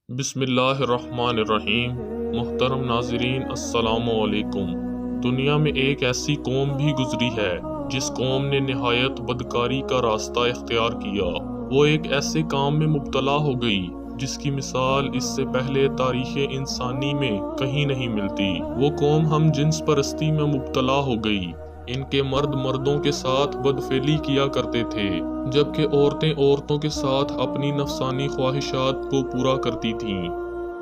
بسم اللہ الرحمن الرحیم۔ محترم ناظرین السلام علیکم۔ دنیا میں ایک ایسی قوم بھی گزری ہے جس قوم نے نہایت بدکاری کا راستہ اختیار کیا۔ وہ ایک ایسے کام میں مبتلا ہو گئی جس کی مثال اس سے پہلے تاریخ انسانی میں کہیں نہیں ملتی۔ وہ قوم ہم جنس پرستی میں مبتلا ہو گئی۔ ان کے مرد مردوں کے ساتھ بدفعلی کیا کرتے تھے، جبکہ عورتیں عورتوں کے ساتھ اپنی نفسانی خواہشات کو پورا کرتی تھیں۔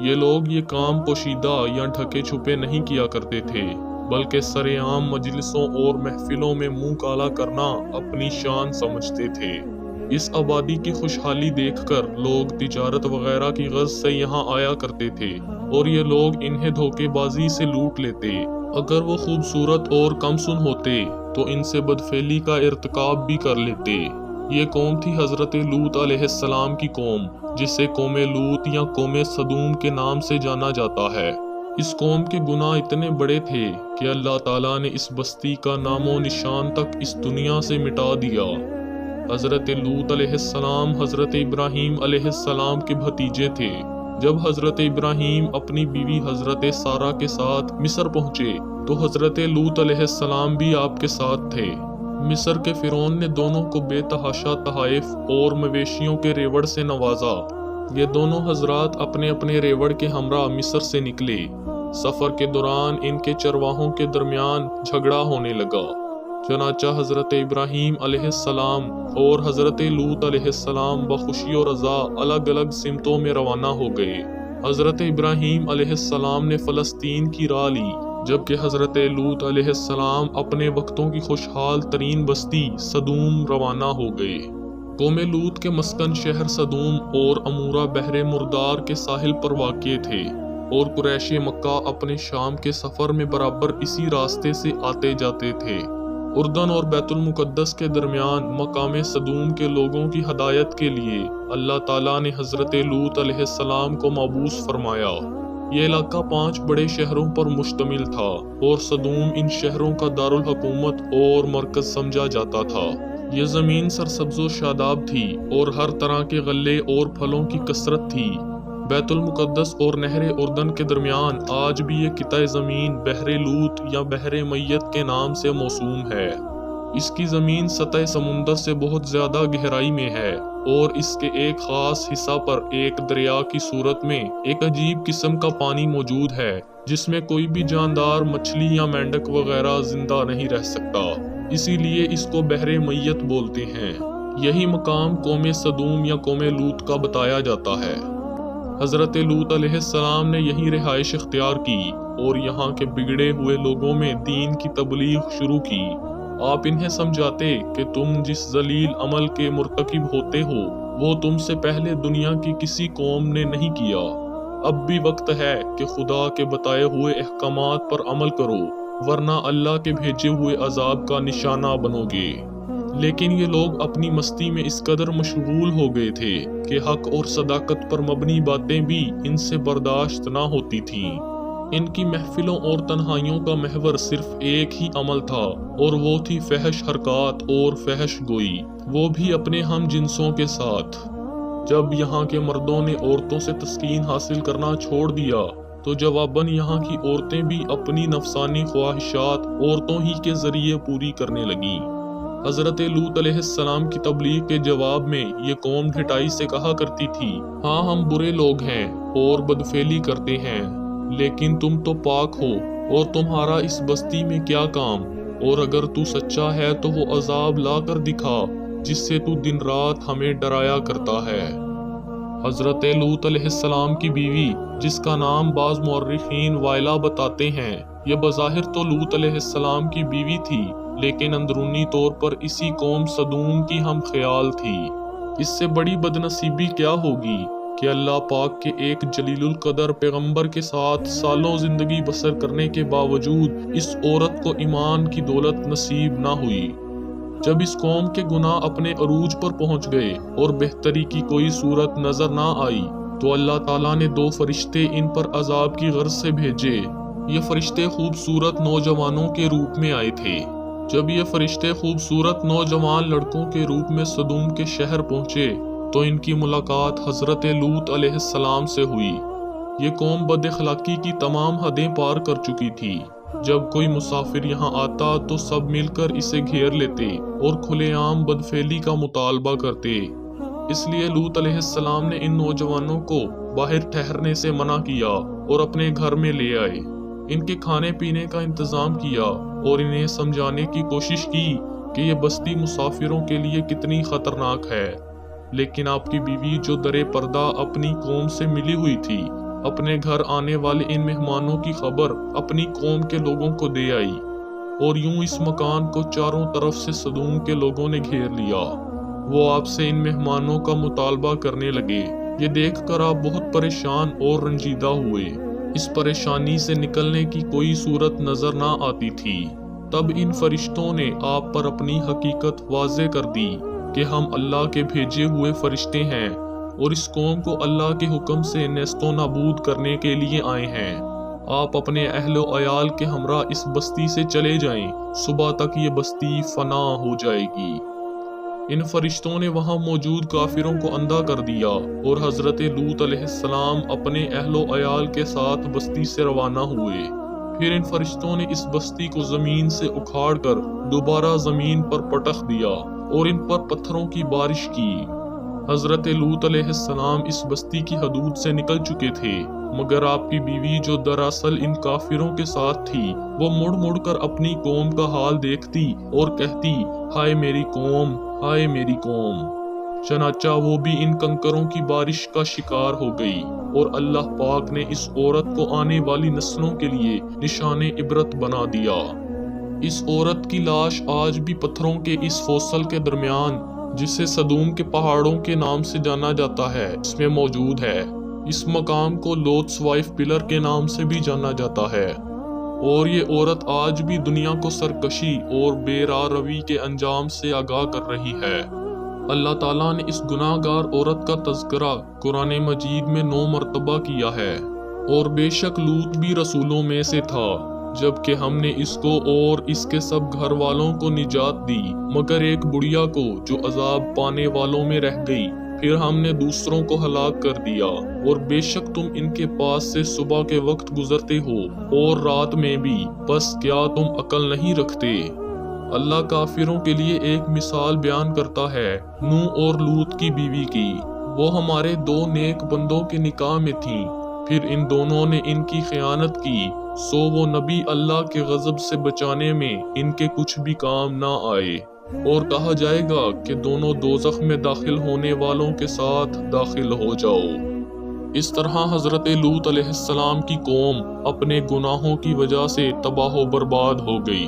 یہ لوگ یہ کام پوشیدہ یا ڈھکے چھپے نہیں کیا کرتے تھے، بلکہ سرے عام مجلسوں اور محفلوں میں منہ کالا کرنا اپنی شان سمجھتے تھے۔ اس آبادی کی خوشحالی دیکھ کر لوگ تجارت وغیرہ کی غرض سے یہاں آیا کرتے تھے، اور یہ لوگ انہیں دھوکے بازی سے لوٹ لیتے۔ اگر وہ خوبصورت اور کم سن ہوتے تو ان سے بدفعلی کا ارتکاب بھی کر لیتے۔ یہ قوم تھی حضرت لوط علیہ السلام کی قوم، جسے قوم لوط یا قوم سدوم کے نام سے جانا جاتا ہے۔ اس قوم کے گناہ اتنے بڑے تھے کہ اللہ تعالیٰ نے اس بستی کا نام و نشان تک اس دنیا سے مٹا دیا۔ حضرت لوط علیہ السلام حضرت ابراہیم علیہ السلام کے بھتیجے تھے۔ جب حضرت ابراہیم اپنی بیوی حضرت سارہ کے ساتھ مصر پہنچے تو حضرت لوط علیہ السلام بھی آپ کے ساتھ تھے۔ مصر کے فرعون نے دونوں کو بے تحاشا تحائف اور مویشیوں کے ریوڑ سے نوازا۔ یہ دونوں حضرات اپنے اپنے ریوڑ کے ہمراہ مصر سے نکلے۔ سفر کے دوران ان کے چرواہوں کے درمیان جھگڑا ہونے لگا۔ چنانچہ حضرت ابراہیم علیہ السلام اور حضرت لوط علیہ السلام بخوشی و رضا الگ الگ سمتوں میں روانہ ہو گئے۔ حضرت ابراہیم علیہ السلام نے فلسطین کی راہ لی، جبکہ حضرت لوط علیہ السلام اپنے وقتوں کی خوشحال ترین بستی سدوم روانہ ہو گئے۔ قوم لوط کے مسکن شہر سدوم اور امورہ بحر مردار کے ساحل پر واقع تھے، اور قریش مکہ اپنے شام کے سفر میں برابر اسی راستے سے آتے جاتے تھے۔ اردن اور بیت المقدس کے درمیان مقام سدوم کے لوگوں کی ہدایت کے لیے اللہ تعالیٰ نے حضرت لوط علیہ السلام کو مبعوث فرمایا۔ یہ علاقہ 5 بڑے شہروں پر مشتمل تھا، اور سدوم ان شہروں کا دارالحکومت اور مرکز سمجھا جاتا تھا۔ یہ زمین سرسبز و شاداب تھی، اور ہر طرح کے غلے اور پھلوں کی کثرت تھی۔ بیت المقدس اور نہر اردن کے درمیان آج بھی یہ قطع زمین بحر لوط یا بحر میت کے نام سے موسوم ہے۔ اس کی زمین سطح سمندر سے بہت زیادہ گہرائی میں ہے، اور اس کے ایک خاص حصہ پر ایک دریا کی صورت میں ایک عجیب قسم کا پانی موجود ہے، جس میں کوئی بھی جاندار مچھلی یا مینڈک وغیرہ زندہ نہیں رہ سکتا، اسی لیے اس کو بحر میت بولتے ہیں۔ یہی مقام قوم سدوم یا قوم لوط کا بتایا جاتا ہے۔ حضرت لوط علیہ السلام نے یہی رہائش اختیار کی اور یہاں کے بگڑے ہوئے لوگوں میں دین کی تبلیغ شروع کی۔ آپ انہیں سمجھاتے کہ تم جس ذلیل عمل کے مرتکب ہوتے ہو وہ تم سے پہلے دنیا کی کسی قوم نے نہیں کیا۔ اب بھی وقت ہے کہ خدا کے بتائے ہوئے احکامات پر عمل کرو، ورنہ اللہ کے بھیجے ہوئے عذاب کا نشانہ بنو گے۔ لیکن یہ لوگ اپنی مستی میں اس قدر مشغول ہو گئے تھے کہ حق اور صداقت پر مبنی باتیں بھی ان سے برداشت نہ ہوتی تھیں۔ ان کی محفلوں اور تنہائیوں کا محور صرف ایک ہی عمل تھا، اور وہ تھی فحش حرکات اور فحش گوئی، وہ بھی اپنے ہم جنسوں کے ساتھ۔ جب یہاں کے مردوں نے عورتوں سے تسکین حاصل کرنا چھوڑ دیا تو جواباً یہاں کی عورتیں بھی اپنی نفسانی خواہشات عورتوں ہی کے ذریعے پوری کرنے لگیں۔ حضرت لوط علیہ السلام کی تبلیغ کے جواب میں یہ قوم ڈھٹائی سے کہا کرتی تھی، ہاں ہم برے لوگ ہیں اور بدفعلی کرتے ہیں، لیکن تم تو پاک ہو، اور تمہارا اس بستی میں کیا کام؟ اور اگر تو سچا ہے تو وہ عذاب لا کر دکھا جس سے تو دن رات ہمیں ڈرایا کرتا ہے۔ حضرت لوط علیہ السلام کی بیوی، جس کا نام بعض مورخین وائلہ بتاتے ہیں، یہ بظاہر تو لوط علیہ السلام کی بیوی تھی، لیکن اندرونی طور پر اسی قوم سدوم کی ہم خیال تھی۔ اس سے بڑی بدنصیبی کیا ہوگی کہ اللہ پاک کے ایک جلیل القدر پیغمبر کے ساتھ سالوں زندگی بسر کرنے کے باوجود اس عورت کو ایمان کی دولت نصیب نہ ہوئی۔ جب اس قوم کے گناہ اپنے عروج پر پہنچ گئے اور بہتری کی کوئی صورت نظر نہ آئی تو اللہ تعالیٰ نے 2 فرشتے ان پر عذاب کی غرض سے بھیجے۔ یہ فرشتے خوبصورت نوجوانوں کے روپ میں آئے تھے۔ جب یہ فرشتے خوبصورت نوجوان لڑکوں کے روپ میں سدوم کے شہر پہنچے تو ان کی ملاقات حضرت لوط علیہ السلام سے ہوئی۔ یہ قوم بد اخلاقی کی تمام حدیں پار کر چکی تھی۔ جب کوئی مسافر یہاں آتا تو سب مل کر اسے گھیر لیتے اور کھلے عام بدفعلی کا مطالبہ کرتے۔ اس لیے لوط علیہ السلام نے ان نوجوانوں کو باہر ٹھہرنے سے منع کیا اور اپنے گھر میں لے آئے۔ ان کے کھانے پینے کا انتظام کیا اور انہیں سمجھانے کی کوشش کی کہ یہ بستی مسافروں کے لیے کتنی خطرناک ہے۔ لیکن آپ کی بیوی جو درِ پردہ اپنی قوم سے ملی ہوئی تھی، اپنے گھر آنے والے ان مہمانوں کی خبر اپنی قوم کے لوگوں کو دے آئی، اور یوں اس مکان کو چاروں طرف سے صدوم کے لوگوں نے گھیر لیا۔ وہ آپ سے ان مہمانوں کا مطالبہ کرنے لگے۔ یہ دیکھ کر آپ بہت پریشان اور رنجیدہ ہوئے۔ اس پریشانی سے نکلنے کی کوئی صورت نظر نہ آتی تھی۔ تب ان فرشتوں نے آپ پر اپنی حقیقت واضح کر دی کہ ہم اللہ کے بھیجے ہوئے فرشتے ہیں اور اس قوم کو اللہ کے حکم سے نیست و نابود کرنے کے لیے آئے ہیں۔ آپ اپنے اہل و عیال کے ہمراہ اس بستی سے چلے جائیں، صبح تک یہ بستی فنا ہو جائے گی۔ ان فرشتوں نے وہاں موجود کافروں کو اندھا کر دیا اور حضرت لوط علیہ السلام اپنے اہل و عیال کے ساتھ بستی سے روانہ ہوئے۔ پھر ان فرشتوں نے اس بستی کو زمین سے اکھاڑ کر دوبارہ زمین پر پٹخ دیا اور ان پر پتھروں کی بارش کی۔ حضرت لوط علیہ السلام اس بستی کی حدود سے نکل چکے تھے، مگر آپ کی بیوی جو دراصل ان کافروں کے ساتھ تھی، وہ مڑ مڑ کر اپنی قوم کا حال دیکھتی اور کہتی، ہائے میری قوم، ہائے میری قوم۔ چنانچہ وہ بھی ان کنکروں کی بارش کا شکار ہو گئی، اور اللہ پاک نے اس عورت کو آنے والی نسلوں کے لیے نشان عبرت بنا دیا۔ اس عورت کی لاش آج بھی پتھروں کے اس فوسل کے درمیان، جسے صدوم کے پہاڑوں کے نام سے جانا جاتا ہے، اس میں موجود ہے۔ اس مقام کو لوطس وائف پلر کے نام سے بھی جانا جاتا ہے، اور یہ عورت آج بھی دنیا کو سرکشی اور بے راہ روی کے انجام سے آگاہ کر رہی ہے۔ اللہ تعالیٰ نے اس گناہ گار عورت کا تذکرہ قرآن مجید میں 9 مرتبہ کیا ہے، اور بے شک لوط بھی رسولوں میں سے تھا، جبکہ ہم نے اس کو اور اس کے سب گھر والوں کو نجات دی، مگر ایک بڑھیا کو جو عذاب پانے والوں میں رہ گئی۔ پھر ہم نے دوسروں کو ہلاک کر دیا، اور بے شک تم ان کے پاس سے صبح کے وقت گزرتے ہو اور رات میں بھی، بس کیا تم عقل نہیں رکھتے؟ اللہ کافروں کے لیے ایک مثال بیان کرتا ہے نوح اور لوط کی بیوی کی۔ وہ ہمارے 2 نیک بندوں کے نکاح میں تھیں، پھر ان دونوں نے ان کی خیانت کی، سو وہ نبی اللہ کے غضب سے بچانے میں ان کے کچھ بھی کام نہ آئے، اور کہا جائے گا کہ دونوں دوزخ میں داخل ہونے والوں کے ساتھ داخل ہو جاؤ۔ اس طرح حضرت لوط علیہ السلام کی قوم اپنے گناہوں کی وجہ سے تباہ و برباد ہو گئی۔